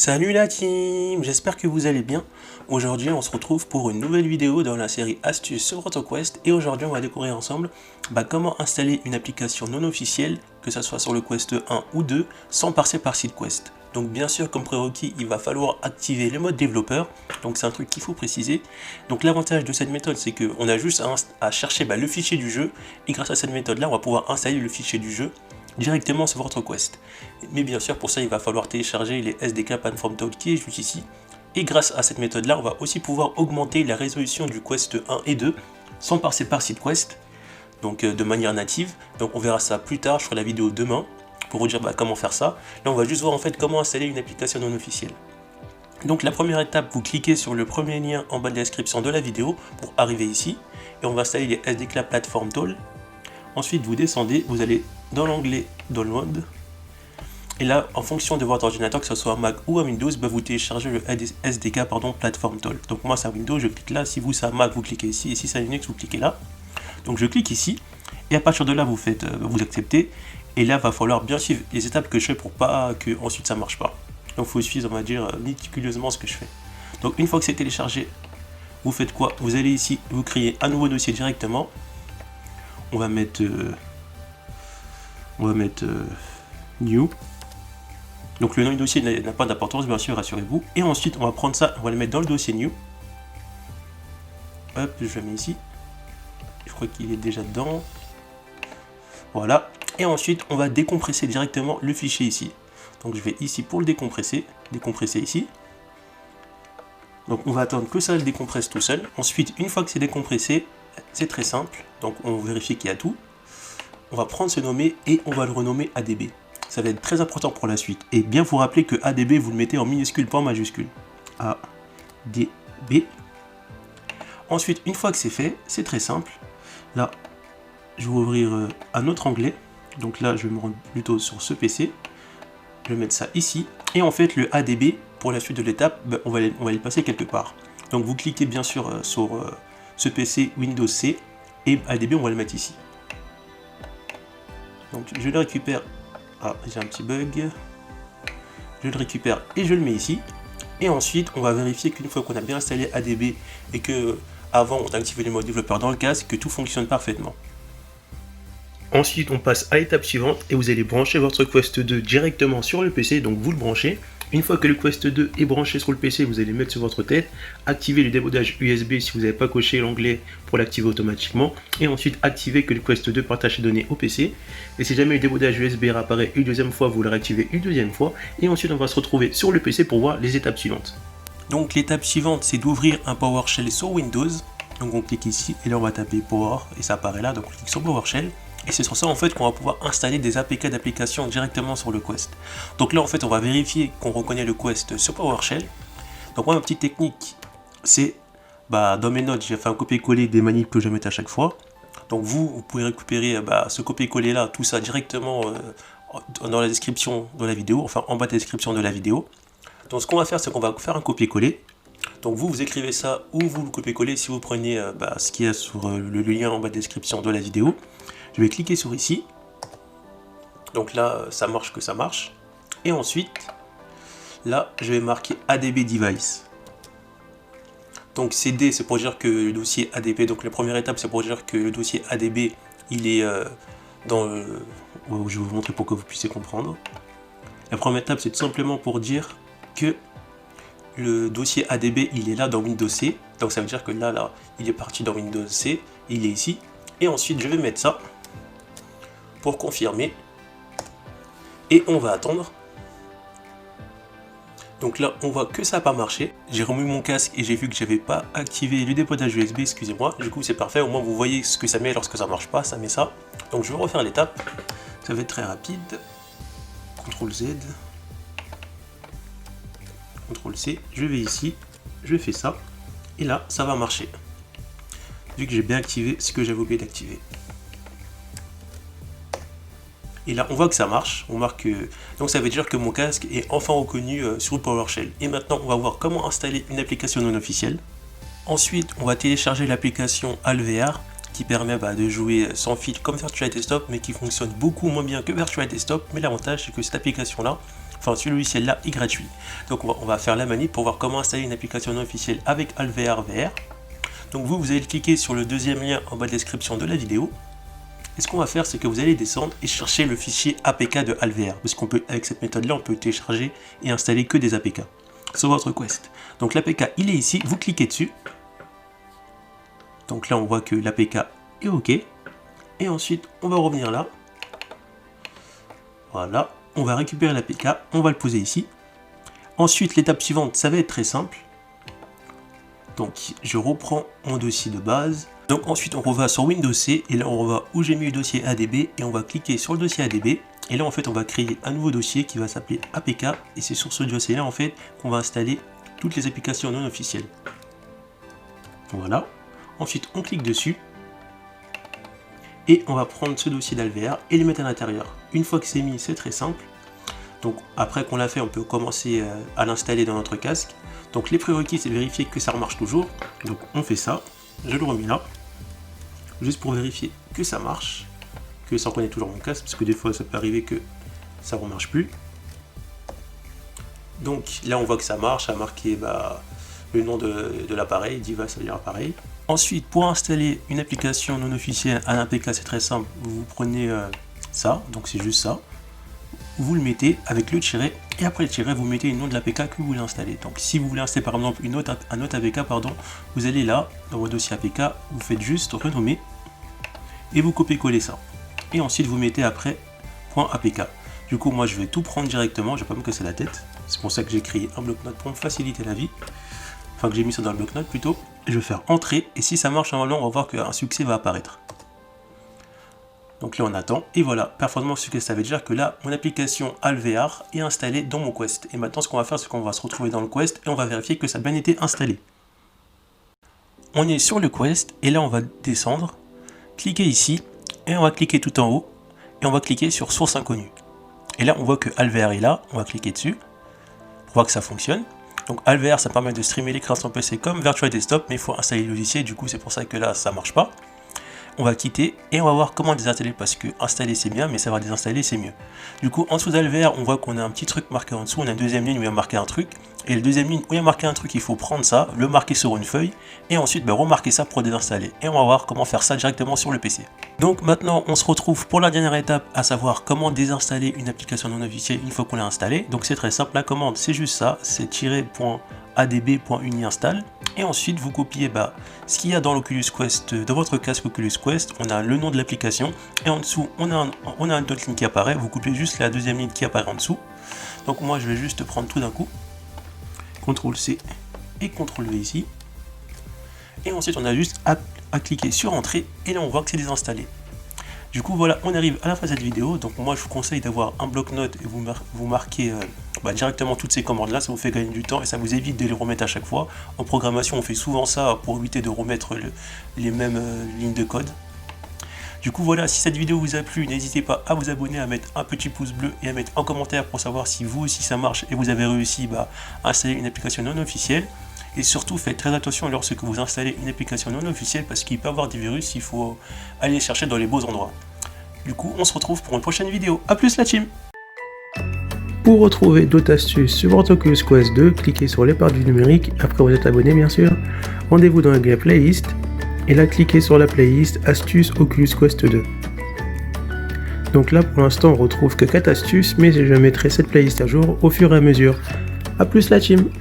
Salut la team, j'espère que vous allez bien. Aujourd'hui on se retrouve pour une nouvelle vidéo dans la série Astuces sur AutoQuest et aujourd'hui on va découvrir ensemble comment installer une application non officielle, que ce soit sur le Quest 1 ou 2, sans passer par SeedQuest. Donc bien sûr comme prérequis il va falloir activer le mode développeur, donc c'est un truc qu'il faut préciser. Donc l'avantage de cette méthode c'est qu'on a juste à chercher le fichier du jeu et grâce à cette méthode là on va pouvoir installer le fichier du jeu directement sur votre Quest. Mais bien sûr pour ça il va falloir télécharger les SDK Platform Tool qui est juste ici. Et grâce à cette méthode là on va aussi pouvoir augmenter la résolution du Quest 1 et 2 sans passer par SeedQuest, donc de manière native. Donc on verra ça plus tard, je ferai la vidéo demain pour vous dire comment faire ça. Là on va juste voir en fait comment installer une application non officielle. Donc la première étape, vous cliquez sur le premier lien en bas de la description de la vidéo pour arriver ici et on va installer les SDK Platform Tool. Ensuite vous descendez, vous allez dans l'onglet Download et là en fonction de votre ordinateur, que ce soit Mac ou à Windows, vous téléchargez le SDK Platform Tool. Donc moi c'est à Windows, je clique là, si vous c'est à Mac vous cliquez ici et si c'est à Linux vous cliquez là. Donc je clique ici et à partir de là vous faites vous acceptez et là va falloir bien suivre les étapes que je fais pour pas que ensuite ça marche pas. Donc il faut suivre on va dire méticuleusement ce que je fais. Donc une fois que c'est téléchargé, vous faites quoi? Vous allez ici, vous créez un nouveau dossier directement. On va mettre new. Donc le nom du dossier n'a pas d'importance, bien sûr, rassurez-vous. Et ensuite, on va prendre ça, on va le mettre dans le dossier new. Hop, je le mets ici. Je crois qu'il est déjà dedans. Voilà. Et ensuite, on va décompresser directement le fichier ici. Donc je vais ici pour le décompresser ici. Donc on va attendre que ça le décompresse tout seul. Ensuite, une fois que c'est décompressé, c'est très simple. Donc on vérifie qu'il y a tout. On va prendre ce nommé et on va le renommer ADB. Ça va être très important pour la suite. Et bien vous rappeler que ADB vous le mettez en minuscule, pas en majuscule. ADB. Ensuite, une fois que c'est fait, c'est très simple. Là, je vais ouvrir un autre onglet. Donc là, je vais me rendre plutôt sur ce PC. Je vais mettre ça ici. Et en fait, le ADB, pour la suite de l'étape, on va le passer quelque part. Donc vous cliquez bien sûr sur ce PC Windows C et ADB, on va le mettre ici. Donc je le récupère. Ah, j'ai un petit bug. Je le récupère et je le mets ici. Et ensuite, on va vérifier qu'une fois qu'on a bien installé ADB et que avant on a activé le mode développeur dans le casque, que tout fonctionne parfaitement. Ensuite, on passe à l'étape suivante et vous allez brancher votre Quest 2 directement sur le PC. Donc vous le branchez. Une fois que le Quest 2 est branché sur le PC, vous allez mettre sur votre tête, activer le décodage USB si vous n'avez pas coché l'onglet pour l'activer automatiquement, et ensuite activer que le Quest 2 partage les données au PC. Et si jamais le décodage USB réapparaît une deuxième fois, vous le réactivez une deuxième fois, et ensuite on va se retrouver sur le PC pour voir les étapes suivantes. Donc l'étape suivante, c'est d'ouvrir un PowerShell sur Windows. Donc on clique ici, et là on va taper Power, et ça apparaît là, donc on clique sur PowerShell. Et c'est sur ça en fait qu'on va pouvoir installer des APK d'applications directement sur le Quest. Donc là en fait on va vérifier qu'on reconnaît le Quest sur PowerShell. Donc moi ma petite technique c'est dans mes notes j'ai fait un copier-coller des manips que je vais mettre à chaque fois. Donc vous pouvez récupérer ce copier-coller là, tout ça directement dans la description de la vidéo, enfin en bas de la description de la vidéo. Donc ce qu'on va faire c'est qu'on va faire un copier-coller. Donc vous écrivez ça ou vous le copiez-coller si vous prenez ce qu'il y a sur le lien en bas de la description de la vidéo. Je vais cliquer sur ici. Donc là, ça marche que ça marche. Et ensuite, là, je vais marquer ADB Device. Donc CD, c'est pour dire que le dossier ADB, donc la première étape, c'est pour dire que le dossier ADB, il est dans le... Je vais vous montrer pour que vous puissiez comprendre. La première étape, c'est tout simplement pour dire que le dossier ADB, il est là dans Windows C. Donc ça veut dire que là, il est parti dans Windows C, il est ici. Et ensuite, je vais mettre ça pour confirmer et on va attendre. Donc là on voit que ça n'a pas marché. J'ai remis mon casque et j'ai vu que j'avais pas activé le décodage USB, excusez-moi. Du coup c'est parfait, au moins vous voyez ce que ça met lorsque ça marche pas, ça met ça. Donc je vais refaire l'étape, ça va être très rapide. CTRL Z, CTRL C, je vais ici, je fais ça et là ça va marcher vu que j'ai bien activé ce que j'avais oublié d'activer. Et là on voit que ça marche, on marque donc ça veut dire que mon casque est enfin reconnu sur le PowerShell. Et maintenant on va voir comment installer une application non officielle. Ensuite on va télécharger l'application Alvear qui permet de jouer sans fil comme Virtual Desktop, mais qui fonctionne beaucoup moins bien que Virtual Desktop. Mais l'avantage c'est que cette application là enfin ce logiciel-là est gratuit. Donc on va faire la manip pour voir comment installer une application non officielle avec Alvear VR. Donc vous allez cliquer sur le deuxième lien en bas de la description de la vidéo. Et ce qu'on va faire, c'est que vous allez descendre et chercher le fichier APK de Alvear. Parce qu'on peut, avec cette méthode-là, on peut télécharger et installer que des APK sur votre Quest. Donc l'APK, il est ici, vous cliquez dessus. Donc là, on voit que l'APK est OK. Et ensuite, on va revenir là. Voilà, on va récupérer l'APK, on va le poser ici. Ensuite, l'étape suivante, ça va être très simple. Donc, je reprends mon dossier de base. Donc ensuite, on reva sur Windows C, et là, on reva où j'ai mis le dossier ADB, et on va cliquer sur le dossier ADB. Et là, en fait, on va créer un nouveau dossier qui va s'appeler APK, et c'est sur ce dossier-là, en fait, qu'on va installer toutes les applications non officielles. Voilà. Ensuite, on clique dessus. Et on va prendre ce dossier d'Alvear et le mettre à l'intérieur. Une fois que c'est mis, c'est très simple. Donc après qu'on l'a fait, on peut commencer à l'installer dans notre casque. Donc les prérequis, c'est de vérifier que ça marche toujours. Donc on fait ça, je le remets là, juste pour vérifier que ça marche, que ça reconnaît toujours mon casque, parce que des fois ça peut arriver que ça ne remarche plus. Donc là on voit que ça marche, ça a marqué le nom de l'appareil, Diva, ça veut dire appareil. Ensuite, pour installer une application non officielle à l'APK, c'est très simple, vous prenez ça, donc c'est juste ça, vous le mettez avec le tiret, et après le tiret, vous mettez le nom de l'APK que vous voulez installer. Donc si vous voulez installer par exemple un autre APK, vous allez là, dans votre dossier APK, vous faites juste renommer, et vous copiez-coller ça. Et ensuite, vous mettez après .apk. Du coup, moi je vais tout prendre directement, je ne vais pas me casser la tête, c'est pour ça que j'ai créé un bloc-notes pour me faciliter la vie. Enfin que j'ai mis ça dans le bloc-notes plutôt, et je vais faire entrer, et si ça marche normalement, on va voir qu'un succès va apparaître. Donc là on attend, et voilà, performance succès, ça veut dire que là, mon application Alvear est installée dans mon Quest. Et maintenant ce qu'on va faire, c'est qu'on va se retrouver dans le Quest, et on va vérifier que ça a bien été installé. On est sur le Quest, et là on va descendre, cliquer ici, et on va cliquer tout en haut, et on va cliquer sur source inconnue. Et là on voit que Alvear est là, on va cliquer dessus, pour voir que ça fonctionne. Donc Alvear, ça permet de streamer l'écran sur PC comme Virtual Desktop, mais il faut installer le logiciel, du coup c'est pour ça que là ça marche pas. On va quitter et on va voir comment désinstaller, parce que installer c'est bien, mais savoir désinstaller c'est mieux. Du coup en dessous d'Alvear, on voit qu'on a un petit truc marqué en dessous, on a une deuxième ligne où il y a marqué un truc, et la deuxième ligne où il y a marqué un truc, il faut prendre ça, le marquer sur une feuille, et ensuite remarquer ça pour désinstaller. Et on va voir comment faire ça directement sur le PC. Donc maintenant on se retrouve pour la dernière étape, à savoir comment désinstaller une application non officielle une fois qu'on l'a installée. Donc c'est très simple, la commande c'est juste ça, c'est -adb.uni-install. Et ensuite vous copiez ce qu'il y a dans l'Oculus Quest, dans votre casque Oculus Quest, on a le nom de l'application, et en dessous on a une autre ligne qui apparaît, vous copiez juste la deuxième ligne qui apparaît en dessous. Donc moi je vais juste prendre tout d'un coup, CTRL C et CTRL V ici, et ensuite on a juste à cliquer sur entrée, et là on voit que c'est désinstallé. Du coup voilà, on arrive à la fin de cette vidéo. Donc moi je vous conseille d'avoir un bloc-notes et vous marquez directement toutes ces commandes là, ça vous fait gagner du temps et ça vous évite de les remettre à chaque fois. En programmation on fait souvent ça pour éviter de remettre les mêmes lignes de code. Du coup voilà, si cette vidéo vous a plu, n'hésitez pas à vous abonner, à mettre un petit pouce bleu et à mettre un commentaire pour savoir si vous aussi ça marche et vous avez réussi à installer une application non officielle. Et surtout, faites très attention lorsque vous installez une application non officielle, parce qu'il peut y avoir des virus, il faut aller les chercher dans les beaux endroits. Du coup, on se retrouve pour une prochaine vidéo. A plus la team! Pour retrouver d'autres astuces sur votre Oculus Quest 2, cliquez sur les barres du numérique, après vous êtes abonné bien sûr. Rendez-vous dans la playlist, et là cliquez sur la playlist Astuces Oculus Quest 2. Donc là pour l'instant on retrouve que 4 astuces, mais je mettrai cette playlist à jour au fur et à mesure. A plus la team!